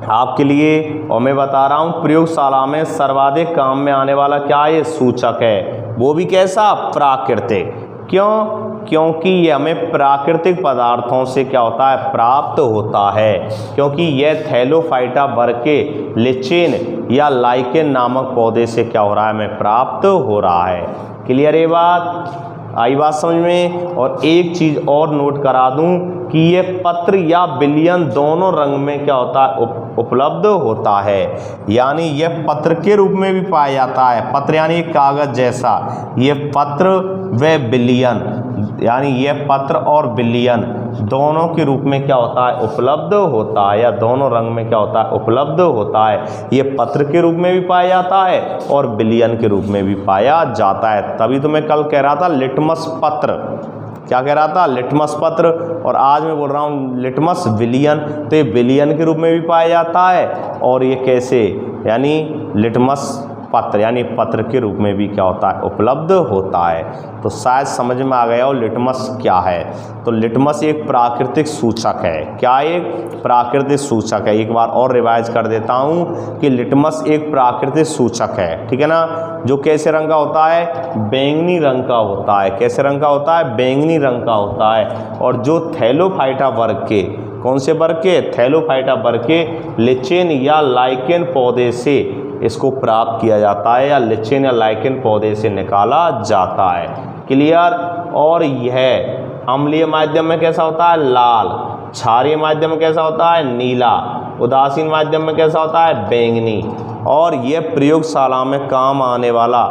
आपके लिए, और मैं बता रहा हूँ प्रयोगशाला में सर्वाधिक काम में आने वाला क्या ये सूचक है, वो भी कैसा? प्राकृतिक। क्यों? क्योंकि ये हमें प्राकृतिक पदार्थों से क्या होता है? प्राप्त होता है, क्योंकि यह थैलोफाइटा वर्ग के लिचेन या लाइकेन नामक पौधे से क्या हो रहा है? हमें प्राप्त हो रहा है। क्लियर ये बात? आई बात समझ में? और एक चीज़ और नोट करा दूं कि ये पत्र या विलयन दोनों रंग में क्या होता है? उपलब्ध होता है, यानी यह पत्र के रूप में भी पाया जाता है। पत्र यानी कागज जैसा, ये पत्र व विलयन, यानी यह पत्र और विलयन दोनों के रूप में क्या होता है? उपलब्ध होता है, या दोनों रंग में क्या होता है? उपलब्ध होता है। ये पत्र के रूप में भी पाया जाता है और विलयन के रूप में भी पाया जाता है। तभी तो मैं कल कह रहा था लिटमस पत्र, क्या कह रहा था? लिटमस पत्र, और आज मैं बोल रहा हूँ लिटमस विलयन। तो ये विलयन के रूप में भी पाया जाता है, और ये कैसे, यानी लिटमस पत्र, यानी पत्र के रूप में भी क्या होता है? उपलब्ध होता है। तो शायद समझ में आ गया हो लिटमस क्या है। तो लिटमस एक प्राकृतिक सूचक है। क्या? एक प्राकृतिक सूचक है। एक बार और रिवाइज कर देता हूँ कि लिटमस एक प्राकृतिक सूचक है, ठीक है ना, जो कैसे रंग का होता है? बैंगनी रंग का होता है। कैसे रंग का होता है? बैंगनी रंग का होता है। और जो थैलोफाइटा वर्ग के, कौन से वर्ग के? थैलोफाइटा वर्ग के लिचेन या लाइकेन पौधे से इसको प्राप्त किया जाता है, या लिचेन या लाइकेन पौधे से निकाला जाता है। क्लियर? और यह अम्लीय माध्यम में कैसा होता है? लाल। क्षारीय माध्यम में कैसा होता है? नीला। उदासीन माध्यम में कैसा होता है? बैंगनी। और यह प्रयोगशाला में काम आने वाला,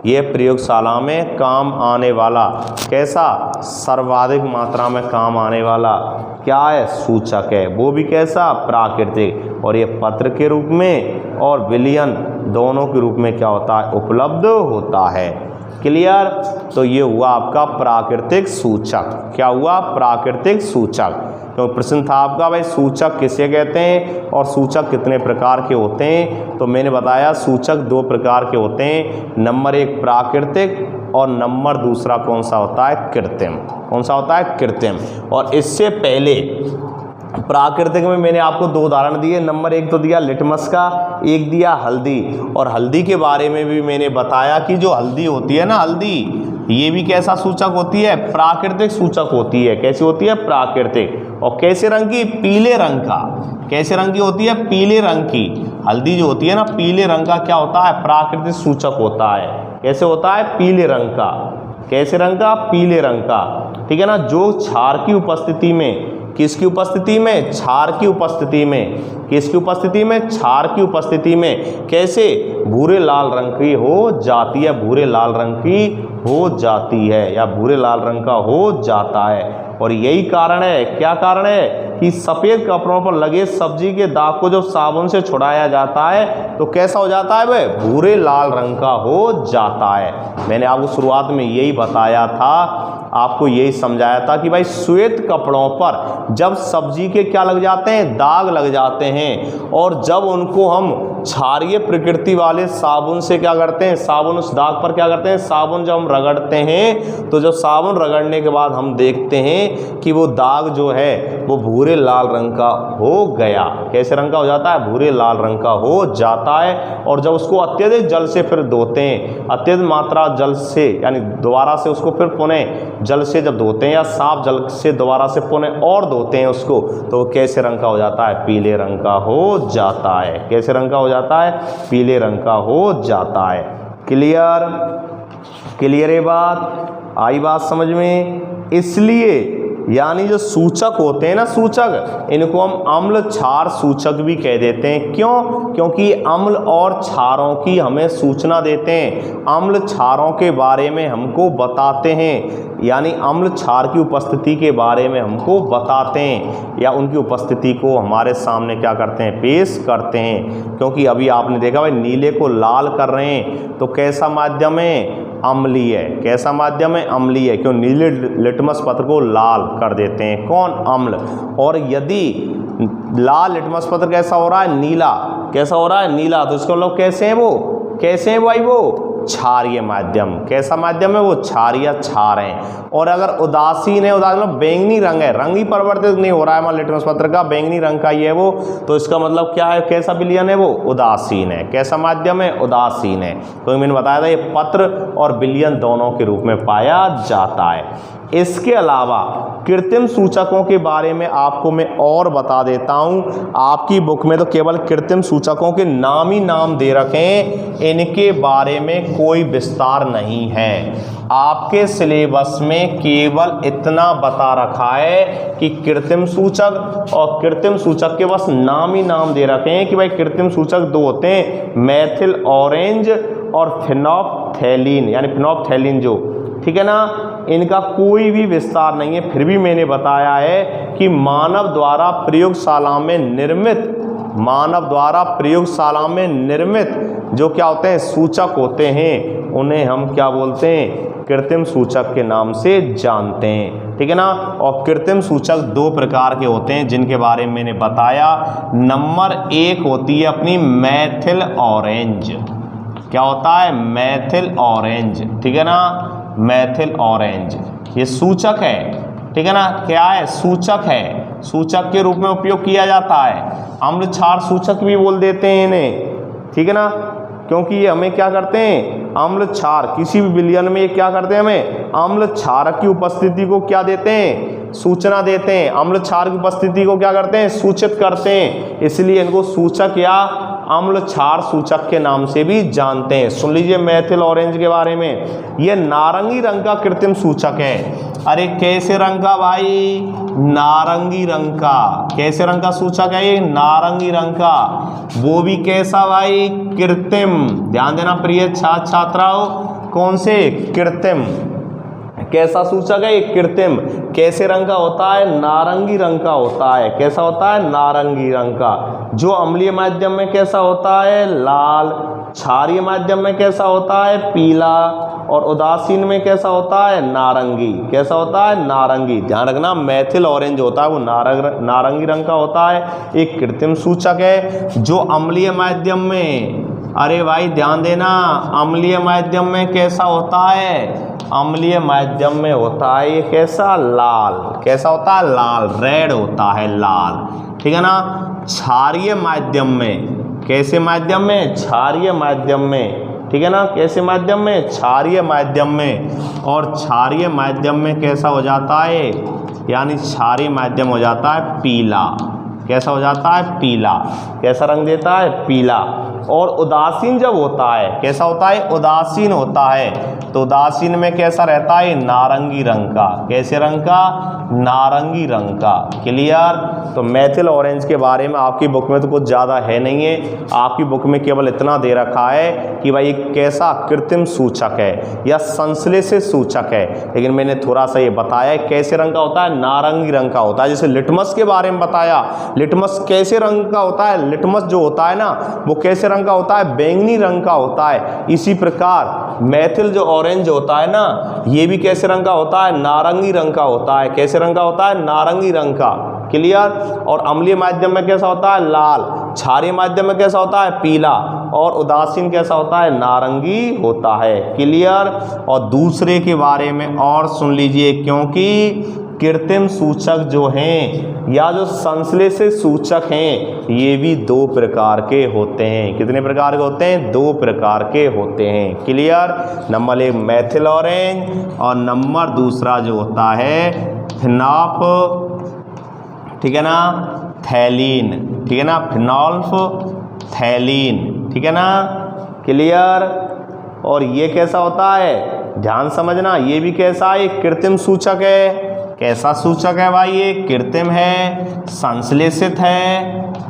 यह प्रयोगशाला में काम आने वाला कैसा? सर्वाधिक मात्रा में काम आने वाला क्या है? सूचक है। वो भी कैसा? प्राकृतिक। और ये पत्र के रूप में और विलयन दोनों के रूप में क्या होता है? उपलब्ध होता है। क्लियर? तो ये हुआ आपका प्राकृतिक सूचक। क्या हुआ? प्राकृतिक सूचक। तो प्रश्न था आपका भाई सूचक किसे कहते हैं और सूचक कितने प्रकार के होते हैं? तो मैंने बताया सूचक दो प्रकार के होते हैं, नंबर एक प्राकृतिक और नंबर दूसरा कौन सा होता है? कृत्रिम। कौन सा होता है? कृत्रिम। और इससे पहले प्राकृतिक में मैंने आपको दो उदाहरण दिए, नंबर एक तो दिया लिटमस का, एक दिया हल्दी। और हल्दी के बारे में भी मैंने बताया कि जो हल्दी होती है ना, हल्दी ये भी कैसा सूचक होती है? प्राकृतिक सूचक होती है। कैसी होती है? प्राकृतिक। और कैसे रंग की? पीले रंग का। कैसे रंग की होती है? पीले रंग की। हल्दी जो होती है ना, पीले रंग का क्या होता है? प्राकृतिक सूचक होता है। कैसे होता है? पीले रंग का। कैसे रंग का? पीले रंग का, ठीक है ना। जो क्षार की उपस्थिति में, किसकी उपस्थिति में? क्षार की उपस्थिति में। किसकी उपस्थिति में? क्षार की उपस्थिति में कैसे? भूरे लाल रंग की हो जाती है, भूरे लाल रंग की हो जाती है, या भूरे लाल रंग का हो जाता है। और यही कारण है, क्या कारण है? कि सफ़ेद कपड़ों पर लगे सब्जी के दाग को जब साबुन से छुड़ाया जाता है तो कैसा हो जाता है वह? भूरे लाल रंग का हो जाता है। मैंने आपको शुरुआत में यही बताया था, आपको यही समझाया था कि भाई श्वेत कपड़ों पर जब सब्जी के क्या लग जाते हैं? दाग लग जाते हैं, और जब उनको हम क्षारीय प्रकृति वाले साबुन से क्या करते हैं? साबुन उस दाग पर क्या करते हैं? साबुन जब हम रगड़ते हैं तो जब साबुन रगड़ने के बाद हम देखते हैं कि वो दाग जो है वो भूरे लाल रंग का हो गया। कैसे रंग का हो जाता है? भूरे लाल रंग का हो जाता है। और जब उसको अत्यधिक जल से फिर धोते हैं, अत्यधिक मात्रा जल से, यानी दोबारा से उसको फिर पुनः जल से जब धोते हैं या साफ जल से दोबारा से पुनः और धोते हैं उसको, तो वो कैसे रंग का हो जाता है? पीले रंग का हो जाता है। कैसे रंग का हो जाता है? पीले रंग का हो जाता है। क्लियर? क्लियर ये बात? आई बात समझ में? इसलिए यानी जो सूचक होते हैं ना, सूचक, इनको हम अम्ल क्षार सूचक भी कह देते हैं। क्यों? क्योंकि अम्ल और क्षारों की हमें सूचना देते हैं, अम्ल क्षारों के बारे में हमको बताते हैं, यानी अम्ल क्षार की उपस्थिति के बारे में हमको बताते हैं, या उनकी उपस्थिति को हमारे सामने क्या करते हैं? पेश करते हैं। क्योंकि अभी आपने देखा भाई नीले को लाल कर रहे हैं तो कैसा माध्यम है? अम्लीय है। कैसा माध्यम है? अम्लीय। क्यों? नीले लिटमस पत्र को लाल कर देते हैं कौन? अम्ल। और यदि लाल लिटमस पत्र कैसा हो रहा है? नीला। कैसा हो रहा है? नीला। तो इसका मतलब कैसे है वो? कैसे है भाई वो? क्षारीय माध्यम। कैसा माध्यम है वो? क्षारीय क्षार है। और अगर उदासीन है, उदासीन मतलब बैंगनी रंग है, रंग ही परिवर्तित नहीं हो रहा है मान लिटमस पत्र का, बैंगनी रंग का ही है वो, तो इसका मतलब क्या है? कैसा विलयन है वो? उदासीन है। कैसा माध्यम है? उदासीन है। तो मैंने बताया था ये पत्र और विलयन दोनों के रूप में पाया जाता है। इसके अलावा कृत्रिम सूचकों के बारे में आपको मैं और बता देता हूं। आपकी बुक में तो केवल कृत्रिम सूचकों के नाम ही नाम दे रखे हैं, इनके बारे में कोई विस्तार नहीं है। आपके सिलेबस में केवल इतना बता रखा है कि कृत्रिम सूचक, और कृत्रिम सूचक के बस नाम ही नाम दे रखे हैं कि भाई कृत्रिम सूचक दो होते हैं, मेथिल ऑरेंज और फिनोप्थेलिन, यानी फिनोप्थेलिन जो, ठीक है ना। इनका कोई भी विस्तार नहीं है। फिर भी मैंने बताया है कि मानव द्वारा प्रयोगशाला में निर्मित जो क्या होते हैं? सूचक होते हैं, उन्हें हम क्या बोलते हैं? कृत्रिम सूचक के नाम से जानते हैं, ठीक है ना। और कृत्रिम सूचक दो प्रकार के होते हैं जिनके बारे में मैंने बताया। नंबर एक होती है अपनी मेथिल ऑरेंज। क्या होता है? मेथिल ऑरेंज, ठीक है ना। मेथिल ऑरेंज ये सूचक है, ठीक है ना। क्या है? सूचक है। सूचक के रूप में उपयोग किया जाता है। अम्ल क्षार सूचक भी बोल देते हैं इन्हें, ठीक है ना, क्योंकि ये हमें क्या करते हैं? अम्ल क्षार, किसी भी विलयन में ये क्या करते हैं? हमें अम्ल क्षार की उपस्थिति को क्या देते हैं? सूचना देते हैं। अम्ल क्षार की उपस्थिति को क्या करते हैं? सूचित करते हैं। इसलिए इनको सूचक या अम्ल क्षार सूचक के नाम से भी जानते हैं। सुन लीजिए मेथिल ऑरेंज के बारे में, ये नारंगी रंग का कृत्रिम सूचक है। अरे कैसे रंग का भाई? नारंगी रंग का। कैसे रंग का सूचक है ये? नारंगी रंग का। वो भी कैसा भाई? कृत्रिम। ध्यान देना प्रिय छात्र छात्राओं, कौन से? कृत्रिम। कैसा सूचक है ये? कृत्रिम। कैसे रंग का होता है? नारंगी रंग का होता है। कैसा होता है? नारंगी रंग का। जो अम्लीय माध्यम में कैसा होता है? लाल। क्षारीय माध्यम में कैसा होता है? पीला। और उदासीन में कैसा होता है? नारंगी। कैसा होता है? नारंगी। ध्यान रखना मेथिल ऑरेंज होता है वो नारंगी रंग का होता है। एक कृत्रिम सूचक है जो अम्लीय माध्यम में, अरे भाई ध्यान देना, अम्लीय माध्यम में कैसा होता है? अम्लीय माध्यम में होता है ये कैसा? लाल। कैसा होता है? लाल। रेड होता है, लाल, ठीक है ना। क्षारीय माध्यम में, कैसे माध्यम में? क्षारीय माध्यम में, ठीक है ना। कैसे माध्यम में? क्षारीय माध्यम में। और क्षारीय माध्यम में कैसा हो जाता है? यानी क्षारीय माध्यम हो जाता है पीला। कैसा हो जाता है? पीला। कैसा रंग देता है? पीला। और उदासीन जब होता है, कैसा होता है, उदासीन होता है, तो उदासीन में कैसा रहता है, नारंगी रंग का। कैसे रंग का, नारंगी रंग का। क्लियर। तो मेथिल ऑरेंज के बारे में आपकी बुक में तो कुछ ज़्यादा है नहीं है, आपकी बुक में केवल इतना दे रखा है कि भाई कैसा कृत्रिम सूचक है या संश्लेषित सूचक है, लेकिन मैंने थोड़ा सा ये बताया कैसे रंग का होता है, नारंगी रंग का होता है। जैसे लिटमस के बारे में बताया, लिटमस कैसे रंग का होता है, लिटमस जो होता है ना वो कैसे रंग का होता है, बैंगनी रंग का होता है। इसी प्रकार मेथिल जो ऑरेंज होता है ना, ये भी कैसे रंग का होता है, नारंगी रंग का होता है। कैसे रंग का होता है, नारंगी रंग का। क्लियर। और अम्लीय माध्यम में कैसा होता है, लाल। क्षारीय माध्यम में कैसा होता है, पीला। और उदासीन कैसा होता है, नारंगी होता है। क्लियर। और दूसरे के बारे में और सुन लीजिए, क्योंकि कृत्रिम सूचक जो हैं या जो संश्लेषित सूचक हैं ये भी दो प्रकार के होते हैं। कितने प्रकार के होते हैं, दो प्रकार के होते हैं। क्लियर। नंबर 1 मेथिल ऑरेंज और नंबर दूसरा जो होता है फिनॉफ, ठीक है ना, थैलीन। ठीक है ना, फिनोल्फथैलीन। ठीक है ना। क्लियर। और ये कैसा होता है, ध्यान समझना, ये भी कैसा है, कृत्रिम सूचक है। कैसा सूचक है भाई, ये कृत्रिम है, संश्लेषित है।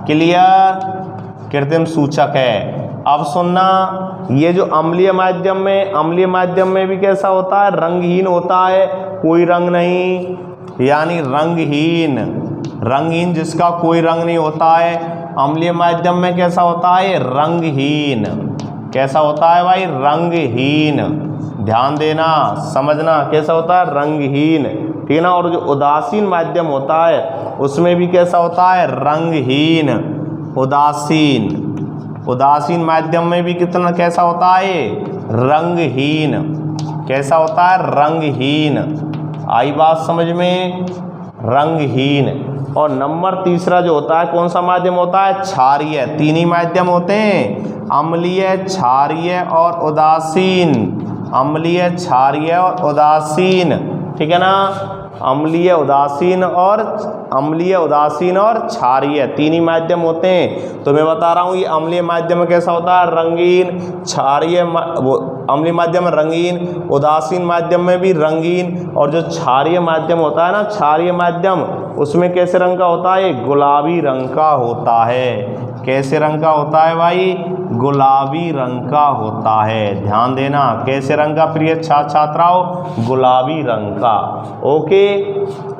क्लियर। कृत्रिम सूचक है। अब सुनना, ये जो अम्लीय माध्यम में, अम्लीय माध्यम में भी कैसा होता है, रंगहीन होता है, कोई रंग नहीं, यानी रंगहीन। रंगहीन जिसका कोई रंग नहीं होता है, अम्लीय माध्यम में कैसा होता है, रंगहीन। कैसा होता है भाई, रंगहीन। ध्यान देना, समझना, कैसा होता है, रंगहीन। ठीक है ना। और जो उदासीन माध्यम होता है उसमें भी कैसा होता है, रंगहीन, उदासीन। उदासीन माध्यम में भी कितना कैसा होता है, रंगहीन। कैसा होता है, रंगहीन। आई बात समझ में, रंगहीन। और नंबर तीसरा जो होता है कौन सा माध्यम होता है, क्षारीय। तीन ही माध्यम होते हैं, अम्लीय, क्षारीय और उदासीन। अम्लीय, क्षारीय और उदासीन। ठीक है ना। अम्लीय, उदासीन और क्षारीय तीन ही माध्यम होते हैं। तो मैं बता रहा हूँ ये अम्लीय माध्यम में कैसा होता है, रंगीन। क्षारीय अम्लीय माध्यम में रंगीन, उदासीन माध्यम में भी रंगीन। और जो क्षारीय माध्यम होता है ना, क्षारीय माध्यम, उसमें कैसे रंग का होता है, गुलाबी रंग का होता है। कैसे रंग का होता है भाई, गुलाबी रंग का होता है। ध्यान देना, कैसे रंग का प्रिय छात्राओं, गुलाबी रंग का। ओके।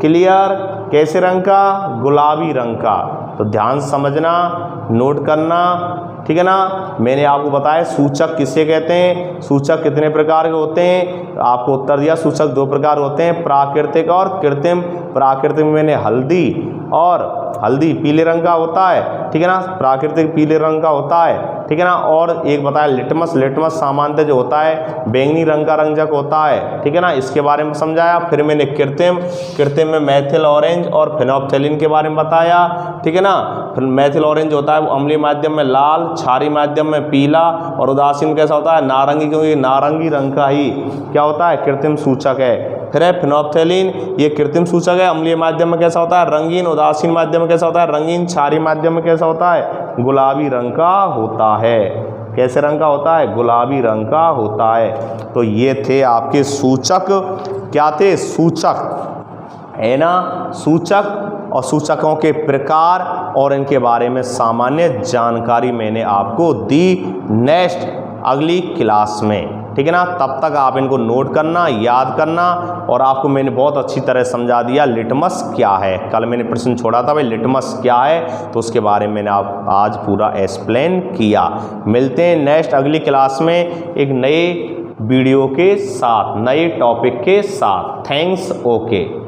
क्लियर। कैसे रंग का, गुलाबी रंग का। तो ध्यान समझना, नोट करना। ठीक है ना। मैंने आपको बताया सूचक किसे कहते हैं, सूचक कितने प्रकार के होते हैं, आपको उत्तर दिया सूचक दो प्रकार होते हैं, प्राकृतिक और कृत्रिम। प्राकृतिक में मैंने हल्दी पीले रंग का होता है। ठीक है ना, प्राकृतिक पीले रंग का होता है। ठीक है ना। और एक बताया लिटमस। लिटमस सामान्यतः जो होता है बैंगनी रंग का रंजक होता है। ठीक है ना, इसके बारे में समझाया। फिर मैंने कृत्रिम में मेथिल ऑरेंज और फिनोल्फथैलीन के बारे में बताया। ठीक है ना। फिर मेथिल ऑरेंज होता है वो अम्लीय माध्यम में लाल, क्षारीय माध्यम में पीला और उदासीन कैसा होता है, नारंगी, क्योंकि नारंगी रंग का ही क्या होता है, कृत्रिम सूचक है। फिर है फिनोल्फथैलीन, ये कृत्रिम सूचक है, अम्लीय माध्यम में कैसा होता है, रंगीन। उदासीन माध्यम में कैसा होता है, रंगीन। क्षारीय माध्यम में कैसा होता है, गुलाबी रंग का होता है। कैसे रंग का होता है, गुलाबी रंग का होता है। तो ये थे आपके सूचक। क्या थे, सूचक है ना, सूचक और सूचकों के प्रकार और इनके बारे में सामान्य जानकारी मैंने आपको दी। नेक्स्ट अगली क्लास में, ठीक है ना, तब तक आप इनको नोट करना, याद करना। और आपको मैंने बहुत अच्छी तरह समझा दिया लिटमस क्या है। कल मैंने प्रश्न छोड़ा था भाई लिटमस क्या है, तो उसके बारे में मैंने आप आज पूरा एक्सप्लेन किया। मिलते हैं नेक्स्ट अगली क्लास में एक नए वीडियो के साथ, नए टॉपिक के साथ। थैंक्स। ओके।